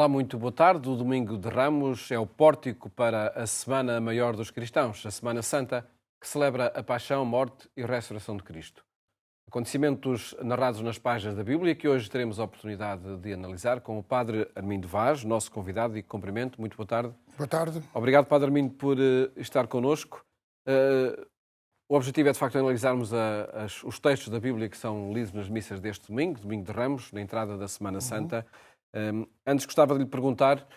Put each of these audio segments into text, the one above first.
Olá, muito boa tarde. O Domingo de Ramos é o pórtico para a Semana Maior dos Cristãos, a Semana Santa, que celebra a paixão, morte e ressurreição de Cristo. Acontecimentos narrados nas páginas da Bíblia que hoje teremos a oportunidade de analisar com o Padre Armindo Vaz, nosso convidado, e cumprimento. Muito boa tarde. Boa tarde. Obrigado, Padre Armindo, por estar connosco. O objetivo é, de facto, analisarmos os textos da Bíblia que são lidos nas missas deste domingo, Domingo de Ramos, na entrada da Semana Santa. Antes gostava de lhe perguntar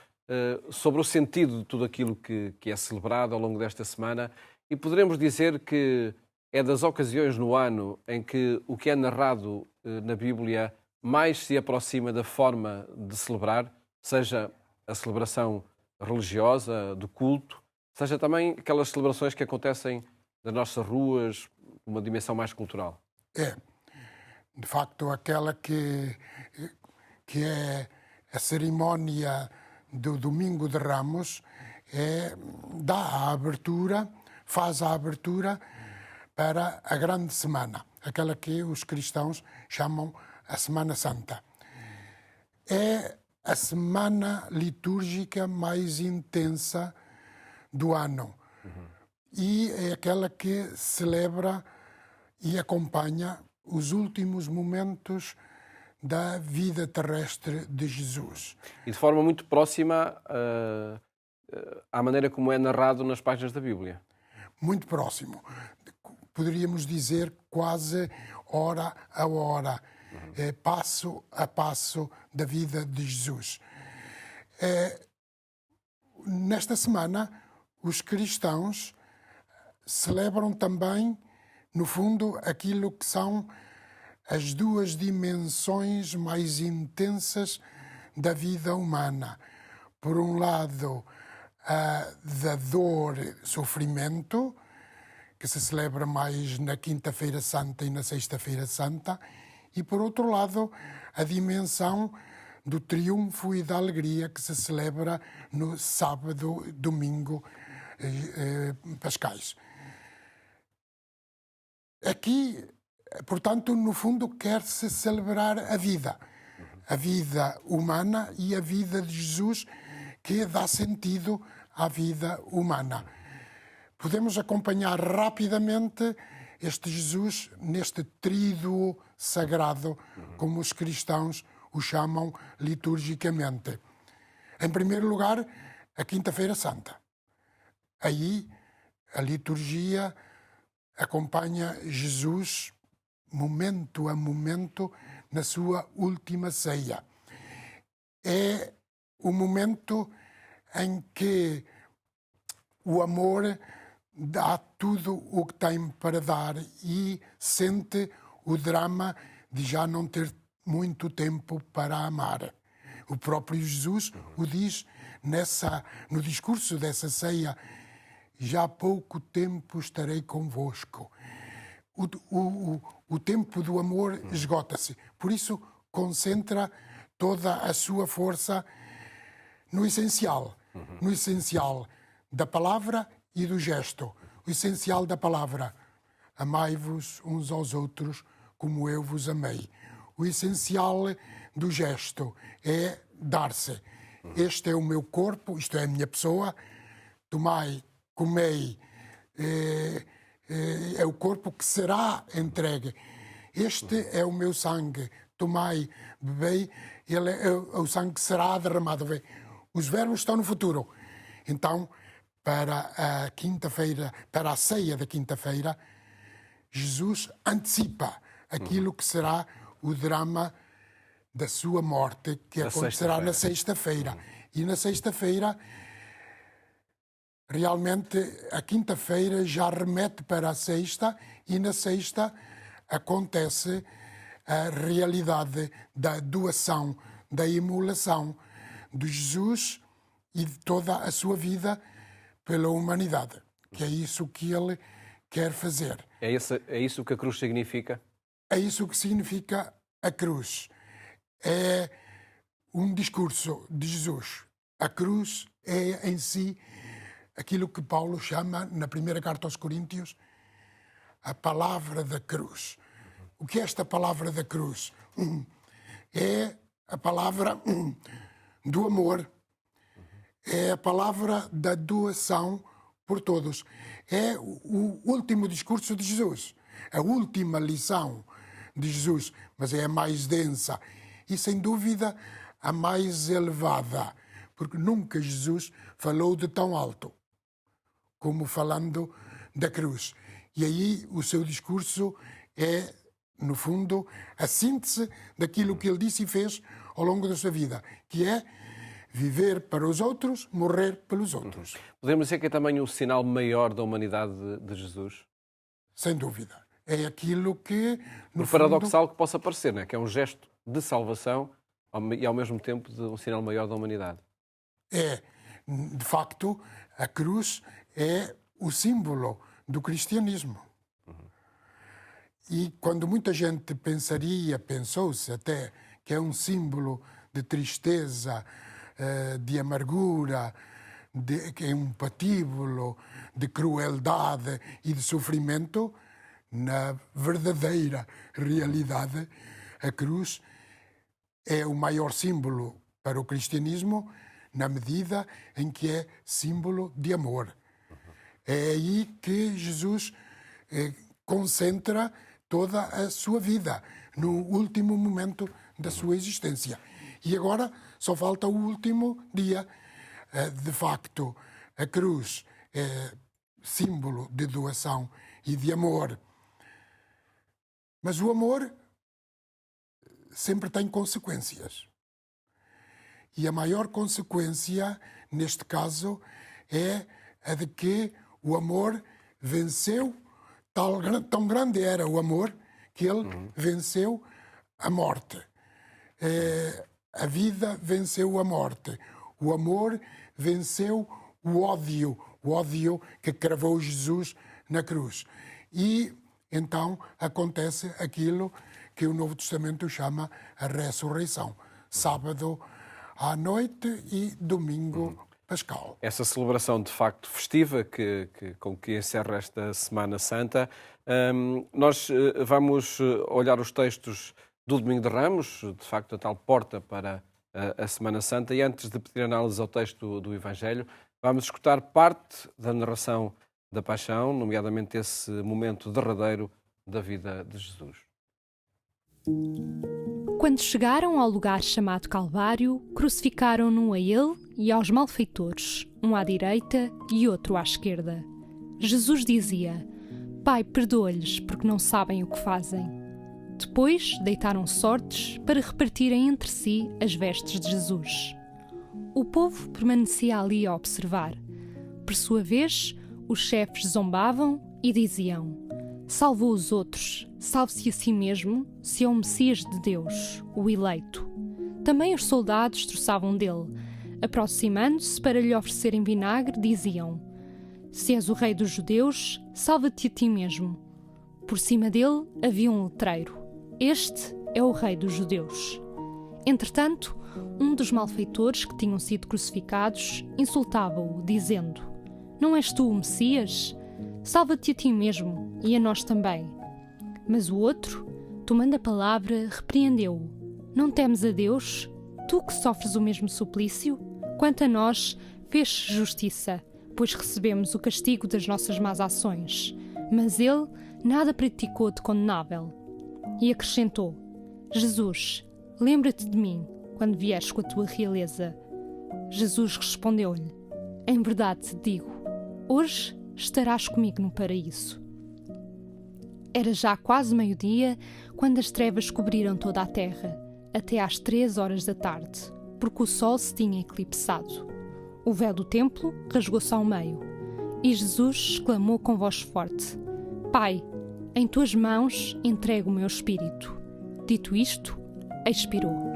sobre o sentido de tudo aquilo que é celebrado ao longo desta semana, e poderemos dizer que é das ocasiões no ano em que o que é narrado na Bíblia mais se aproxima da forma de celebrar, seja a celebração religiosa, do culto, seja também aquelas celebrações que acontecem nas nossas ruas, uma dimensão mais cultural. É, de facto, aquela que é a cerimónia do Domingo de Ramos faz a abertura para a grande semana, aquela que os cristãos chamam a Semana Santa. É a semana litúrgica mais intensa do ano e é aquela que celebra e acompanha os últimos momentos da vida terrestre de Jesus. E de forma muito próxima à maneira como é narrado nas páginas da Bíblia. Muito próximo. Poderíamos dizer quase hora a hora, passo a passo da vida de Jesus. Nesta semana, os cristãos celebram também, no fundo, aquilo que são as duas dimensões mais intensas da vida humana. Por um lado, a da dor e sofrimento, que se celebra mais na Quinta-feira Santa e na Sexta-feira Santa, e por outro lado, a dimensão do triunfo e da alegria que se celebra no sábado, domingo, pascais. Aqui, portanto, no fundo, quer-se celebrar a vida humana e a vida de Jesus, que dá sentido à vida humana. Podemos acompanhar rapidamente este Jesus neste tríduo sagrado, como os cristãos o chamam liturgicamente. Em primeiro lugar, a Quinta-feira Santa. Aí, a liturgia acompanha Jesus momento a momento na sua última ceia. É o momento em que o amor dá tudo o que tem para dar e sente o drama de já não ter muito tempo para amar. O próprio Jesus o diz no discurso dessa ceia: já há pouco tempo estarei convosco. O tempo do amor esgota-se. Por isso, concentra toda a sua força no essencial da palavra e do gesto. O essencial da palavra: amai-vos uns aos outros como eu vos amei. O essencial do gesto é dar-se. Este é o meu corpo, isto é a minha pessoa, tomai, comei, é o corpo que será entregue. Este é o meu sangue, tomai, bebei, ele é o sangue que será derramado. Os verbos estão no futuro. Então, para a quinta-feira, para a ceia da quinta-feira, Jesus antecipa aquilo que será o drama da sua morte, que acontecerá na sexta-feira. E na sexta-feira, realmente, a quinta-feira já remete para a sexta, e na sexta acontece a realidade da doação, da imolação de Jesus e de toda a sua vida pela humanidade, que é isso que ele quer fazer. É isso que a cruz significa? É isso que significa a cruz. É um discurso de Jesus. A cruz é em si aquilo que Paulo chama, na primeira carta aos Coríntios, a palavra da cruz. O que é esta palavra da cruz? É a palavra do amor. É a palavra da doação por todos. É o último discurso de Jesus, a última lição de Jesus, mas é a mais densa e, sem dúvida, a mais elevada, porque nunca Jesus falou de tão alto como falando da cruz. E aí o seu discurso é, no fundo, a síntese daquilo que ele disse e fez ao longo da sua vida, que é viver para os outros, morrer pelos outros. Podemos dizer que é também o sinal maior da humanidade de Jesus? Sem dúvida. É aquilo que, no Por paradoxal que possa parecer, não é? Que é um gesto de salvação e, ao mesmo tempo, de um sinal maior da humanidade. É, de facto, a cruz é o símbolo do cristianismo. E quando muita gente pensou-se até que é um símbolo de tristeza, de amargura, que é um patíbulo de crueldade e de sofrimento, na verdadeira realidade, a cruz é o maior símbolo para o cristianismo na medida em que é símbolo de amor. É aí que Jesus concentra toda a sua vida, no último momento da sua existência. E agora só falta o último dia. De facto, a cruz é símbolo de doação e de amor. Mas o amor sempre tem consequências. E a maior consequência, neste caso, é a de que o amor venceu, tão grande era o amor, que ele venceu a morte. A vida venceu a morte. O amor venceu o ódio que cravou Jesus na cruz. E então acontece aquilo que o Novo Testamento chama a ressurreição. Sábado à noite e domingo pascal. Essa celebração, de facto, festiva com que encerra esta Semana Santa. Nós vamos olhar os textos do Domingo de Ramos, de facto, a tal porta para a Semana Santa. E antes de pedir análise ao texto do Evangelho, vamos escutar parte da narração da Paixão, nomeadamente esse momento derradeiro da vida de Jesus. Quando chegaram ao lugar chamado Calvário, crucificaram-no a ele e aos malfeitores, um à direita e outro à esquerda. Jesus dizia: Pai, perdoa-lhes, porque não sabem o que fazem. Depois deitaram sortes para repartirem entre si as vestes de Jesus. O povo permanecia ali a observar. Por sua vez, os chefes zombavam e diziam: Salvou os outros, salve-se a si mesmo, se é o Messias de Deus, o eleito. Também os soldados troçavam dele. Aproximando-se para lhe oferecerem vinagre, diziam: Se és o rei dos judeus, salva-te a ti mesmo. Por cima dele havia um letreiro: Este é o rei dos judeus. Entretanto, um dos malfeitores que tinham sido crucificados insultava-o, dizendo: Não és tu o Messias? Salva-te a ti mesmo e a nós também. Mas o outro, tomando a palavra, repreendeu-o: Não temes a Deus, tu que sofres o mesmo suplício? Quanto a nós, fez justiça, pois recebemos o castigo das nossas más ações. Mas ele nada praticou de condenável. E acrescentou: Jesus, lembra-te de mim quando vieres com a tua realeza. Jesus respondeu-lhe: Em verdade te digo, hoje estarás comigo no paraíso. Era já quase meio-dia quando as trevas cobriram toda a terra, até às 3 horas da tarde, porque o sol se tinha eclipsado. O véu do templo rasgou-se ao meio, e Jesus exclamou com voz forte: Pai, em tuas mãos entrego o meu espírito. Dito isto, expirou.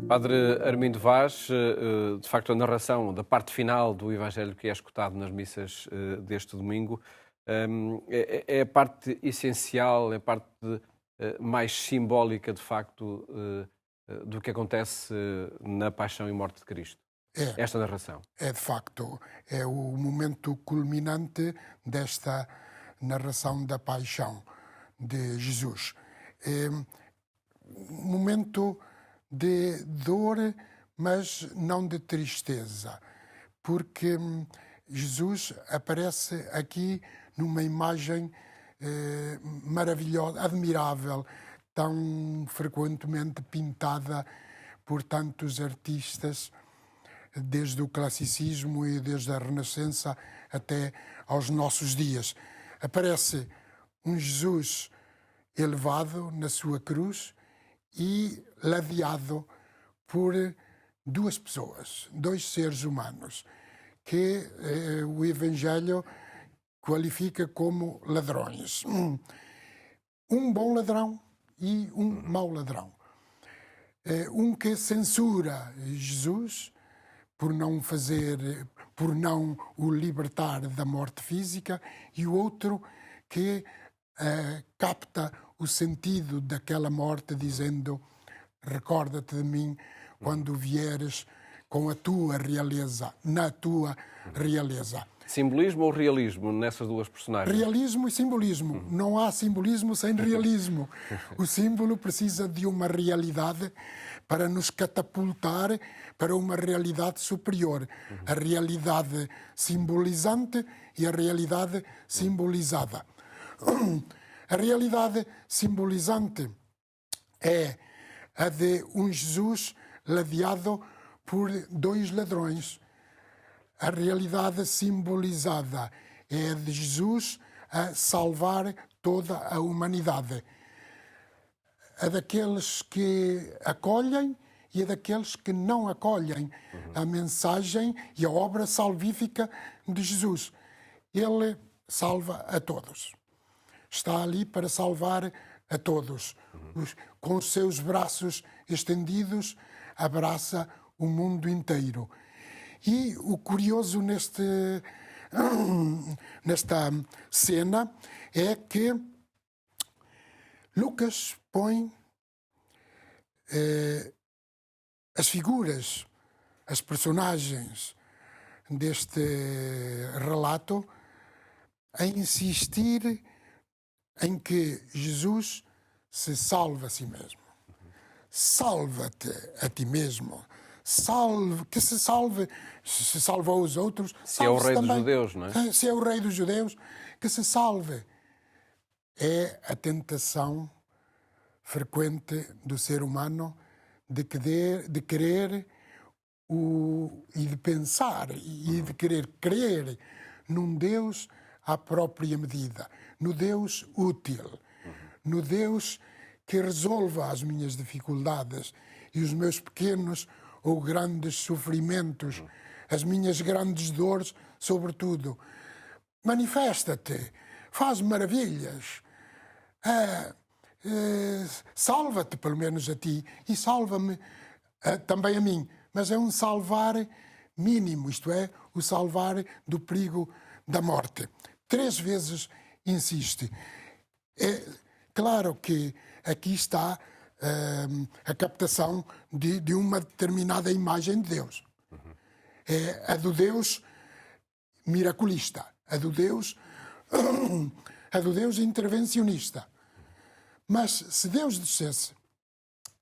Padre Armindo Vaz, de facto a narração da parte final do Evangelho que é escutado nas missas deste domingo é a parte essencial, é a parte mais simbólica, de facto, do que acontece na paixão e morte de Cristo. Esta narração. É, de facto, é o momento culminante desta narração da paixão de Jesus. É um momento de dor, mas não de tristeza, porque Jesus aparece aqui numa imagem maravilhosa, admirável, tão frequentemente pintada por tantos artistas, desde o classicismo e desde a Renascença até aos nossos dias. Aparece um Jesus elevado na sua cruz e ladeado por duas pessoas, dois seres humanos, que o Evangelho qualifica como ladrões. Um bom ladrão e um mau ladrão. Um que censura Jesus por não o libertar da morte física, e o outro que capta o sentido daquela morte, dizendo: recorda-te de mim quando vieres com a tua realeza, na tua realeza. Simbolismo ou realismo nessas duas personagens? Realismo e simbolismo. Não há simbolismo sem realismo. O símbolo precisa de uma realidade para nos catapultar para uma realidade superior. A realidade simbolizante e a realidade simbolizada. A realidade simbolizante é a de um Jesus ladeado por dois ladrões. A realidade simbolizada é a de Jesus a salvar toda a humanidade. A daqueles que acolhem e a daqueles que não acolhem a mensagem e a obra salvífica de Jesus. Ele salva a todos. Está ali para salvar a todos. Com os seus braços estendidos, abraça o mundo inteiro. E o curioso nesta cena é que Lucas põe as figuras, as personagens deste relato a insistir em que Jesus se salva a si mesmo. Salva-te a ti mesmo. Que se salvou os outros. Se é o rei dos judeus, não é? Se é o rei dos judeus, que se salve. É a tentação frequente do ser humano de querer e de pensar e de querer crer num Deus à própria medida, no Deus útil, no Deus que resolva as minhas dificuldades e os meus pequenos ou grandes sofrimentos, as minhas grandes dores, sobretudo. Manifesta-te, faz maravilhas, salva-te pelo menos a ti e salva-me também a mim. Mas é um salvar mínimo, isto é, o salvar do perigo da morte. 3 vezes insiste. É claro que aqui está a captação de uma determinada imagem de Deus. É a do Deus miraculista, a do Deus intervencionista. Mas se Deus descesse,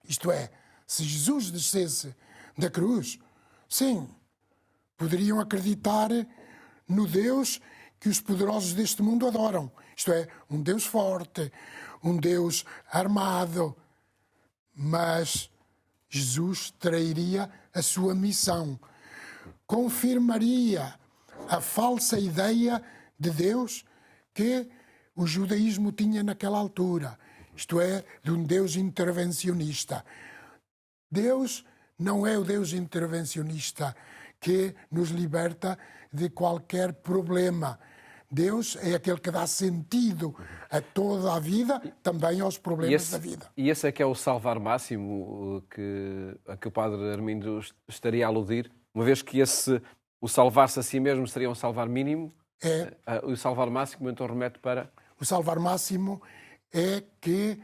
isto é, se Jesus descesse da cruz, sim, poderiam acreditar no Deus que os poderosos deste mundo adoram. Isto é, um Deus forte, um Deus armado. Mas Jesus trairia a sua missão. Confirmaria a falsa ideia de Deus que o judaísmo tinha naquela altura. Isto é, de um Deus intervencionista. Deus não é o Deus intervencionista que nos liberta de qualquer problema. Deus é aquele que dá sentido a toda a vida, também aos problemas da vida. E esse é que é o salvar máximo a que o padre Armindo estaria a aludir, uma vez que o salvar-se a si mesmo seria um salvar mínimo, o salvar máximo então remete para... O salvar máximo é que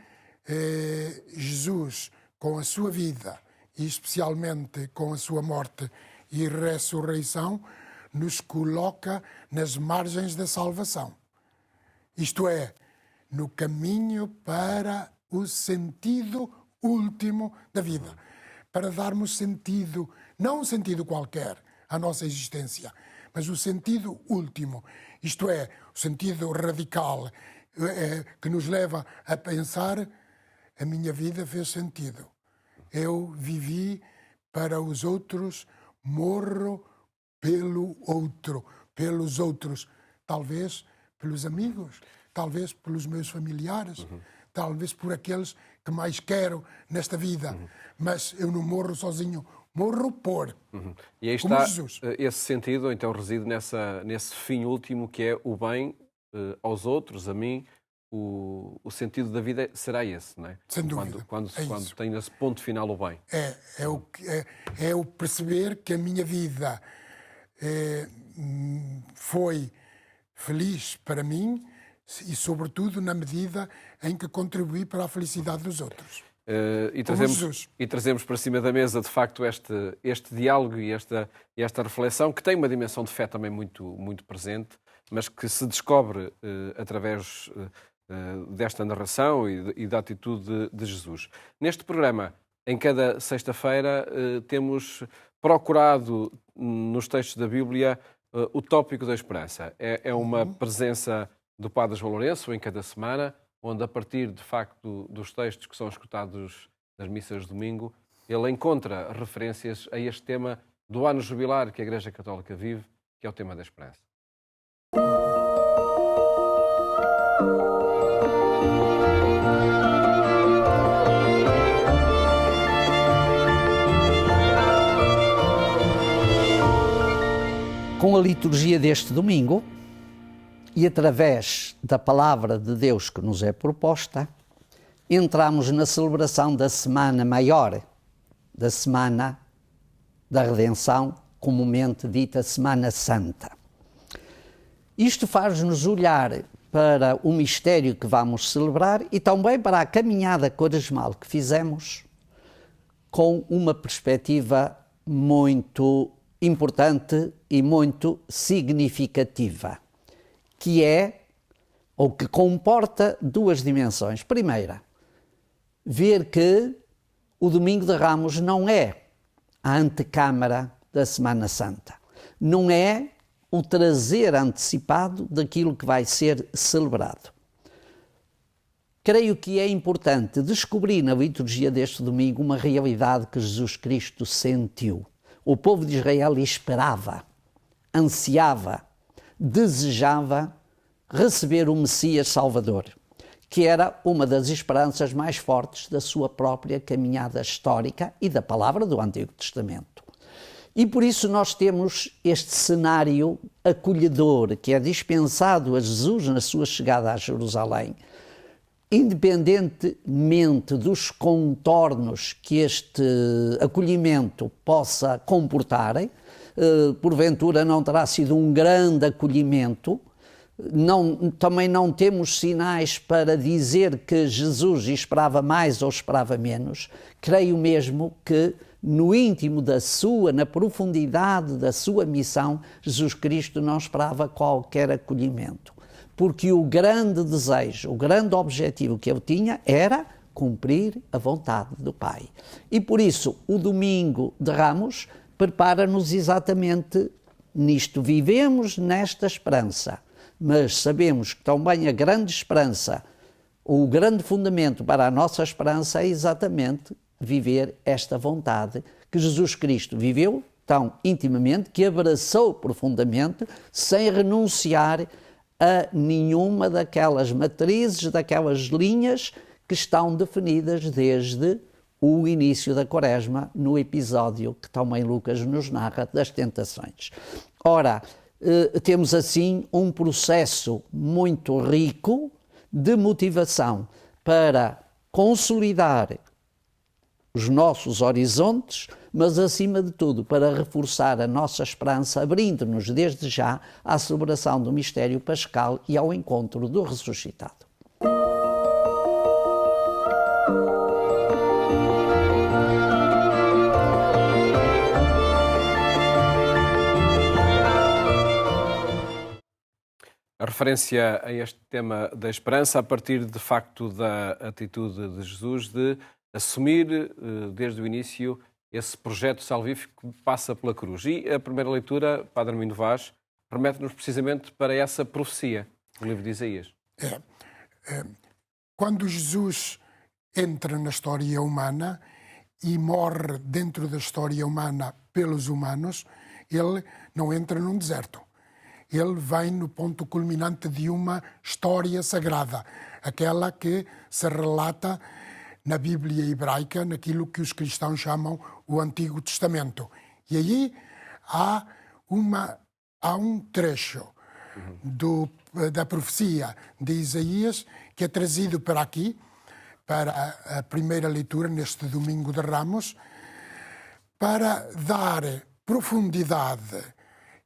Jesus, com a sua vida, e especialmente com a sua morte e ressurreição, nos coloca nas margens da salvação. Isto é, no caminho para o sentido último da vida. para darmos sentido, não um sentido qualquer à nossa existência, mas o sentido último, isto é, o sentido radical, que nos leva a pensar: a minha vida fez sentido. Eu vivi para os outros, morro pelo outro, pelos outros, talvez pelos amigos, talvez pelos meus familiares, talvez por aqueles que mais quero nesta vida, mas eu não morro sozinho, morro por. E aí como está Jesus. esse sentido, então reside nesse fim último que é o bem aos outros, a mim. O sentido da vida será esse, não é? Sem dúvida. Quando isso. tem esse ponto final o bem. É o perceber que a minha vida foi feliz para mim e, sobretudo, na medida em que contribuí para a felicidade dos outros. E trazemos para cima da mesa, de facto, este diálogo e esta reflexão, que tem uma dimensão de fé também muito, muito presente, mas que se descobre através desta narração e da atitude de Jesus. Neste programa, em cada sexta-feira, temos procurado nos textos da Bíblia o tópico da esperança. É uma presença do Padre João Lourenço em cada semana, onde, a partir, de facto, dos textos que são escutados nas missas de domingo, ele encontra referências a este tema do ano jubilar que a Igreja Católica vive, que é o tema da esperança. Com a liturgia deste domingo e através da palavra de Deus que nos é proposta, entramos na celebração da Semana Maior, da Semana da Redenção, comumente dita Semana Santa. Isto faz-nos olhar para o mistério que vamos celebrar e também para a caminhada quaresmal que fizemos com uma perspectiva muito importante e muito significativa, que é, ou que comporta, duas dimensões. Primeira, ver que o Domingo de Ramos não é a antecâmara da Semana Santa, não é o trazer antecipado daquilo que vai ser celebrado. Creio que é importante descobrir na liturgia deste domingo uma realidade que Jesus Cristo sentiu. O povo de Israel esperava, ansiava, desejava receber o Messias Salvador, que era uma das esperanças mais fortes da sua própria caminhada histórica e da palavra do Antigo Testamento. E por isso nós temos este cenário acolhedor que é dispensado a Jesus na sua chegada a Jerusalém, independentemente dos contornos que este acolhimento possa comportar. Porventura não terá sido um grande acolhimento, também não temos sinais para dizer que Jesus esperava mais ou esperava menos. Creio mesmo que no íntimo da sua, na profundidade da sua missão, Jesus Cristo não esperava qualquer acolhimento. Porque o grande desejo, o grande objetivo que eu tinha era cumprir a vontade do Pai. E por isso o Domingo de Ramos prepara-nos exatamente nisto. Vivemos nesta esperança, mas sabemos que também a grande esperança, o grande fundamento para a nossa esperança é exatamente viver esta vontade que Jesus Cristo viveu tão intimamente, que abraçou profundamente, sem renunciar a nenhuma daquelas matrizes, daquelas linhas que estão definidas desde o início da Quaresma, no episódio que também Lucas nos narra das tentações. Ora, temos assim um processo muito rico de motivação para consolidar os nossos horizontes, mas acima de tudo para reforçar a nossa esperança, abrindo-nos desde já à celebração do mistério pascal e ao encontro do ressuscitado. A referência a este tema da esperança a partir, de facto, da atitude de Jesus de assumir desde o início esse projeto salvífico que passa pela cruz. E a primeira leitura, Padre Armindo Vaz, remete-nos precisamente para essa profecia do livro de Isaías. Quando Jesus entra na história humana e morre dentro da história humana pelos humanos, ele não entra num deserto. Ele vem no ponto culminante de uma história sagrada, aquela que se relata na Bíblia hebraica, naquilo que os cristãos chamam o Antigo Testamento. E aí há um trecho da profecia de Isaías que é trazido para aqui, para a primeira leitura neste Domingo de Ramos, para dar profundidade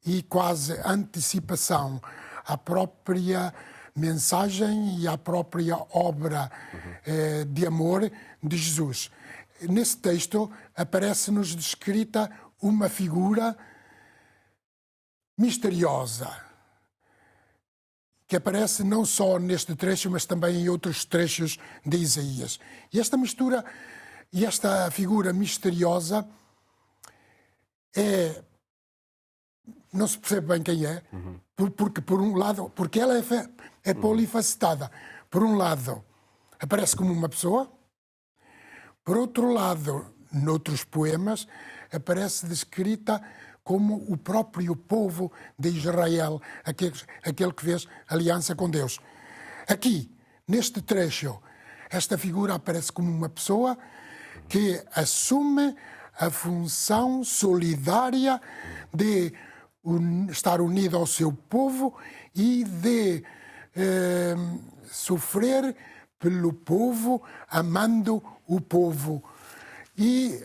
e quase antecipação à própria mensagem e à própria obra de amor de Jesus. Nesse texto aparece-nos descrita uma figura misteriosa, que aparece não só neste trecho, mas também em outros trechos de Isaías. E esta mistura, e esta figura misteriosa não se percebe bem quem é, porque por um lado, porque ela é polifacetada. Por um lado, aparece como uma pessoa. Por outro lado, noutros poemas, aparece descrita como o próprio povo de Israel, aquele que fez aliança com Deus. Aqui, neste trecho, esta figura aparece como uma pessoa que assume a função solidária de estar unido ao seu povo e de sofrer pelo povo, amando o povo. E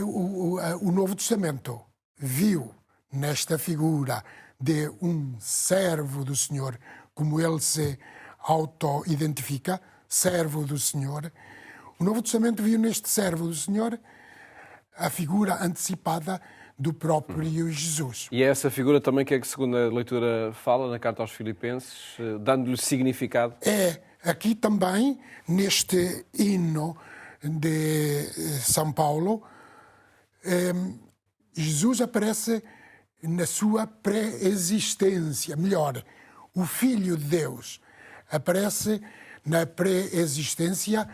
o Novo Testamento viu nesta figura de um servo do Senhor, como ele se auto-identifica, servo do Senhor. O Novo Testamento viu neste servo do Senhor a figura antecipada do próprio Jesus. E é essa figura também que a segunda leitura fala na Carta aos Filipenses, dando-lhe significado? É, aqui também, neste hino de São Paulo, Jesus aparece na sua pré-existência, melhor, o Filho de Deus aparece na pré-existência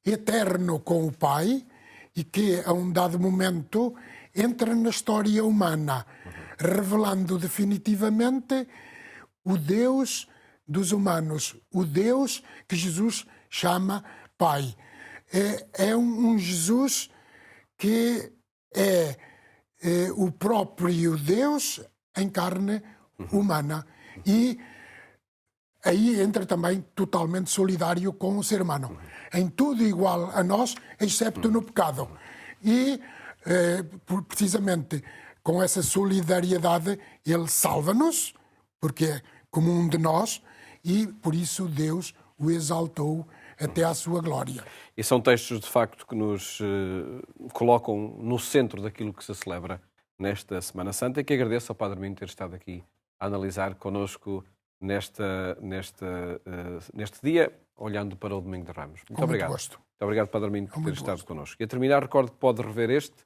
eterno com o Pai e que a um dado momento entra na história humana, revelando definitivamente o Deus dos humanos, o Deus que Jesus chama Pai. É um Jesus que é o próprio Deus em carne humana e aí entra também totalmente solidário com o ser humano. Em tudo igual a nós, excepto no pecado. E, precisamente, com essa solidariedade, ele salva-nos, porque é como um de nós, e por isso Deus o exaltou até à sua glória. E são textos, de facto, que nos colocam no centro daquilo que se celebra nesta Semana Santa e que agradeço ao Padre Armindo ter estado aqui a analisar connosco neste dia, olhando para o Domingo de Ramos. Muito obrigado. Muito gosto. Muito obrigado, Padre Armindo, por ter estado connosco. E a terminar, recordo que pode rever este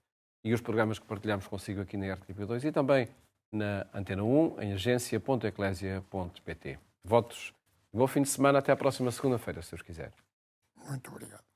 e os programas que partilhamos consigo aqui na RTP2 e também na Antena 1, em agência.eclesia.pt. Votos, bom fim de semana, até à próxima segunda-feira, se Deus quiser. Muito obrigado.